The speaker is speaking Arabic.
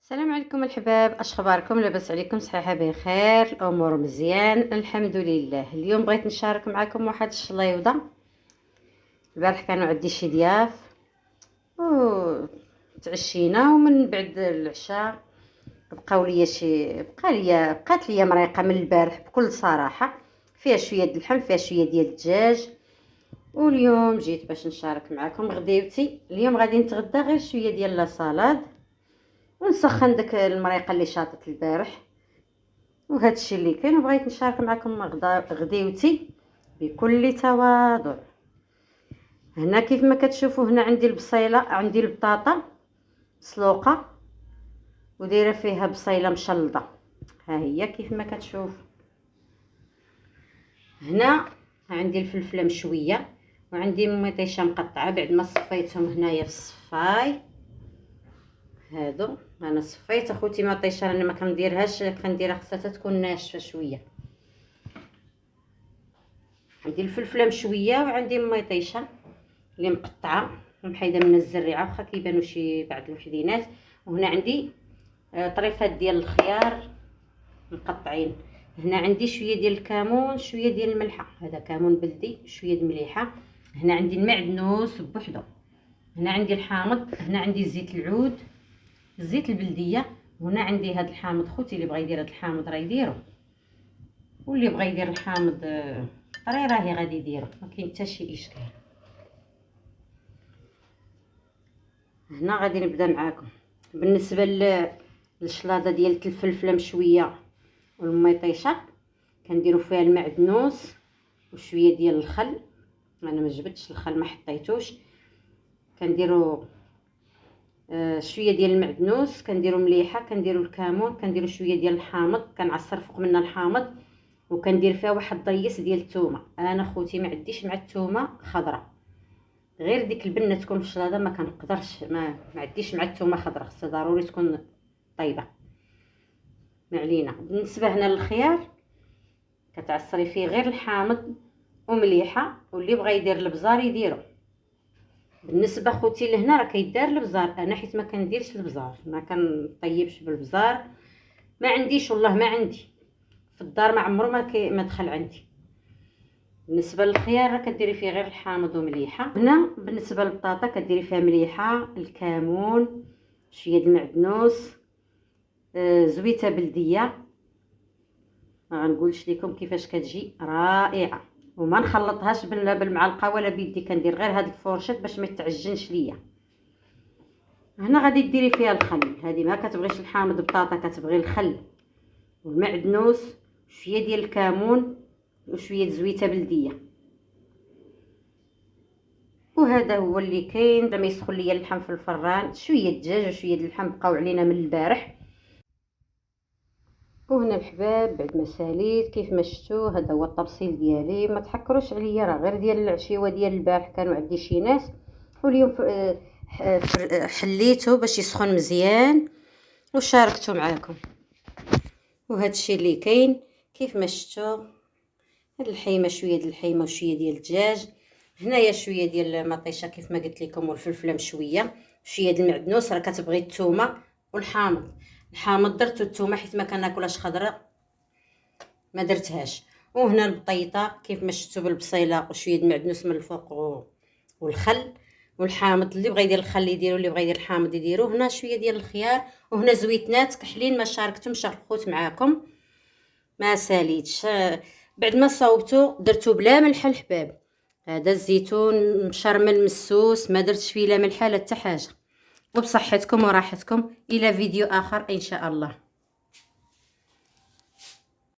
السلام عليكم الحباب، اش اخباركم؟ لاباس عليكم؟ صحيحه بخير، الامور مزيان الحمد لله. اليوم بغيت نشارك معكم واحد الشليوضه. البارح كانوا عندي شي ضياف و تعشينا، ومن بعد العشاء بقات ليا مريقه من البارح بكل صراحه، فيها شويه د اللحم فيها شويه ديال الدجاج. واليوم جيت باش نشارك معكم غديوتي. اليوم غادي نتغدى غير شويه ديال لا صالاد ونسخن داك المريقه اللي شاطت البارح، وهذا الشيء اللي كاين. وبغيت نشارك معكم غديوتي بكل تواضع. هنا كيف ما كتشوفوا، هنا عندي البصيله، عندي البطاطا مسلوقه ودايره فيها بصيله مشلضه، ها هي كيف ما كتشوف. هنا عندي الفلفله مشويه، وعندي مطيشه مقطعه بعد ما صفيتهم هنايا في الصفاي. هادو انا صفيت اخوتي مطيشه، انا ما كنديرهاش، كنديرها خصها تكون ناشفه شويه. عندي الفلفله مشويه وعندي مطيشه اللي مقطعه ومحيده من الزريعه، واخا كيبانوا شي بعض الوحدينات. وهنا عندي طريفات ديال الخيار مقطعين. هنا عندي شويه ديال الكمون، شويه ديال الملحه، هذا كمون بلدي، شويه د المليحه. هنا عندي المعدنوس بوحدو. هنا عندي الحامض، هنا عندي زيت العود، الزيت البلديه. وهنا عندي هذا الحامض، خوتي اللي بغى يدير هذا الحامض راه يديرو، واللي بغى يدير الحامض طري راهي غادي يديرو، ما كاين حتى شي اشكال. هنا غادي نبدا معاكم بالنسبه للشلاضه ديال الفلفله مشويه والمطيشه. كنديروا فيها المعدنوس وشويه ديال الخل، انا ما جبتش الخل ما حطيتوش. كنديروا شويه ديال المعدنوس، كنديروا مليحه، كنديروا الكمون، كنديروا شويه ديال الحامض، كنعصر فوق منها الحامض، وكندير فيها واحد الضيس ديال الثومه. انا خوتي ما عنديش مع الثومه خضراء، غير ديك البنه تكون في الشلاضه ما كنقدرش، ما عنديش مع الثومه خضراء، خصها ضروري تكون طيبه. ما علينا. بالنسبه هنا للخيار كتعصري فيه غير الحامض ومليحه، واللي بغى يدير البزار يديرو. بالنسبه خوتي لهنا راه كيدار البزار، انا حيت ما كنديرش البزار، ما كنطيبش بالبزار، ما عنديش والله ما عندي في الدار، ما عمرو ما دخل عندي. بالنسبه للخيار راه كديري فيه غير الحامض ومليحه. هنا بالنسبه للبطاطا كديري فيها مليحه، الكمون، شويه د المعدنوس، زويته بلديه. ما غنقولش لكم كيفاش كتجي رائعه، وما نخلطهاش بالمعلقه ولا بيدي، كندير غير هاد الفورشيط باش ما يتعجنش ليا. هنا غادي ديري فيها الخل، هذه ما كتبغيش الحامض بطاطا، كتبغي الخل والمعدنوس شويه ديال الكمون وشويه زويته بلديه. وهذا هو اللي كاين. لما يسخن ليا اللحم في الفران، شويه الدجاج وشويه اللحم بقاو علينا من البارح. وهنا الحباب بعد ما ساليت كيف ما شفتوا، هذا هو الطبسيل ديالي. ما تحكروش عليا، راه غير ديال العشيوه ديال البارح كانوا عندي شي ناس، واليوم حليته باش يسخن مزيان وشاركته معاكم. وهذا الشيء اللي كاين كيف ما شفتوا. هاد الحيمه شويه ديال الحيمه وشويه ديال الدجاج، هنايا شويه ديال المطيشه كيف ما قلت لكم، والفلفله مشويه، شويه ديال المعدنوس. راه كتبغي الثومه والحامض، الحامض درت الثومه حيت ما كناكلهاش خضراء ما درتهاش. وهنا البطيطه كيف ما شفتوا بالبصيله وشويه المعدنوس من الفوق والخل والحامض. اللي بغى يدير الخل يديروا، اللي بغى يدير الحامض يديروا. هنا شويه ديال الخيار، وهنا زويتنات كحلين ما شاركتهمش الخوت معاكم، ما ساليتش. بعد ما صوبته درتو بلا ملح الحباب. هذا الزيتون مشرمل مسوس، ما درتش فيه لا ملح لا حتى حاجه. وبصحتكم وراحتكم، الى فيديو اخر ان شاء الله.